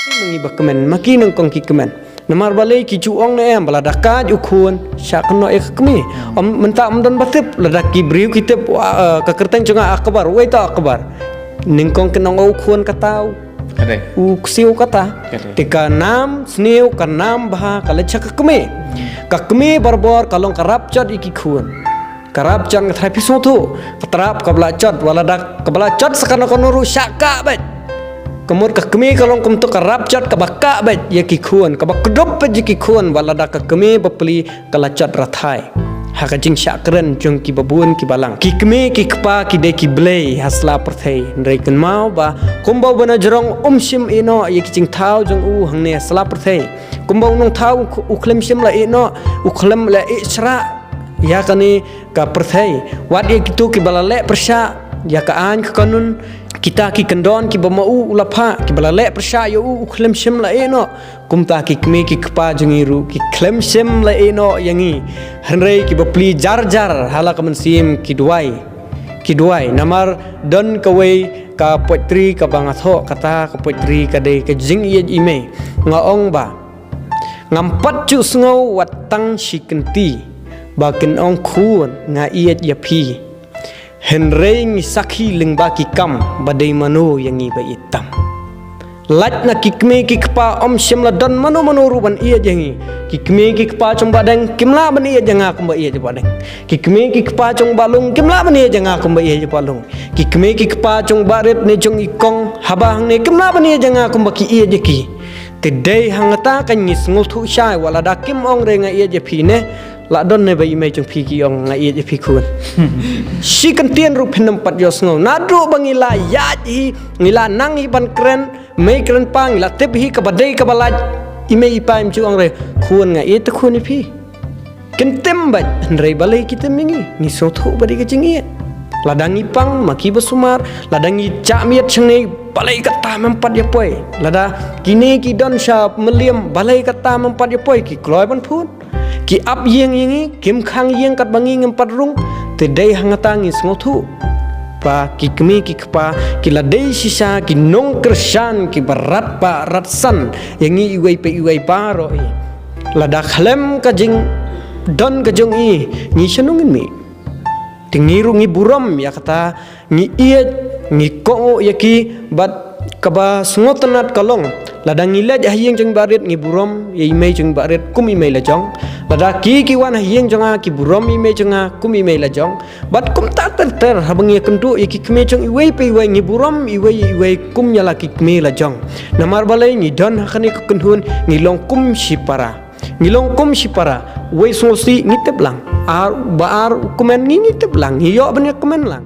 mengi kemen maki nang kong ki kemen namar balai ki cuong na em balada ka ju khun syak no ek kemi om mentak mendon batip ladaki briu kitep ka kerteng chunga akbar wei ta akbar ning kong kenong au khun katau u ksiu kata tika nam sniu ka nam bah kala chak kemi ka kemi barbor kalong karap chot iki khun karap chan ka thai pisotu katrap kabla chot walada kabla chot sakana konuru syaka bet kemur ka kemi kalong kum tu karap chat ka bakka bet ye ki khun ka bak dop je ki khun walada ka kemi bapli kala chat rathai ha ka jing syakren jong ki babun ki balang ki kemi ki kpa ki de ki blei hasla perthei ndrei kan mau ba kumbau bana jorong sim ino ye ki jing thau jong u hangne sla perthei kumbau nong thau u khlem sim la ino u khlem la isra ya kani ka perthei wat ye ki tu ki balale persya ya ka an ka kanun kita ki kendon ki bamau ulapha ki balale persya yo u khlem sim la eno kumta ki kme ki kpa jungiru ki khlem sim la eno yangi hanrei ki bapli jar jar hala kamen sim ki duai namar don kawei ka potri ka bangatho kata ka potri ka de ka jing ye ime ngaong ba ngampat chu sngo watang shikenti bakin ong khun nga iet yapi Henry ngi sakhi lingba ki kam badai mano yang ngi ba itam lat na kikme ki kpa om shimla don mano ruban iya jangi kikme ki kpa chong badang kimla ban iya janga kum ba iya badang kikme ki kpa chong balung kimla ban iya janga kum ba iya balung kikme ki kpa chong baret ne chong ikong haba hang ne kimla ban iya janga kum ba ki iya jeki tedai hangata kan ngi ngul thu shai wala da kim ong re nga iya je phi ne la don ne ba imei chung phi ki ong nga iya je phi khun si kan tien ru phenam pat yo sngo na dro bangila ya hi ngila nang hi ban kren mei kren pang la tep hi ka badai ka balaj imei paim chu ong re khun nga iya te khun phi ken tem ba rei balai kita mingi ni so thu badi ka chingi ladangi pang maki besumar ladangi chamiat chengai balai kata mempat ya poi lada kini ki don sharp meliam balai kata mempat ya poi ki kloi ban phun ki ap yeng yengi kim khang yeng kat bangi ngempat rung te dei hangatangi sngotu pa ki kemi ki kpa ki ladei sisa ki nong kersan ki barat pa ratsan yengi iwei pa ro lada khlem ka jing don ka jong i ni senungin mi tingiru ngi buram ya kata ngi iet ngi ko yaki bat kaba sungotanat kalong ladang ngila jahiyeng jeng barit ngi buram ye imei jeng barit kum imei la jong lada ki wan hiyeng jonga ki buram imei jonga kum imei la jong bat kum ta ter habangi kentu yaki kme jong iwei pe iwei ngi buram iwei kum nyala ki kme la jong namar balai ngi don hakani ko kenhun ngi long kum sipara wei sosi ngi teblang ar baar kumen ngi teblang yo banyak kemen lang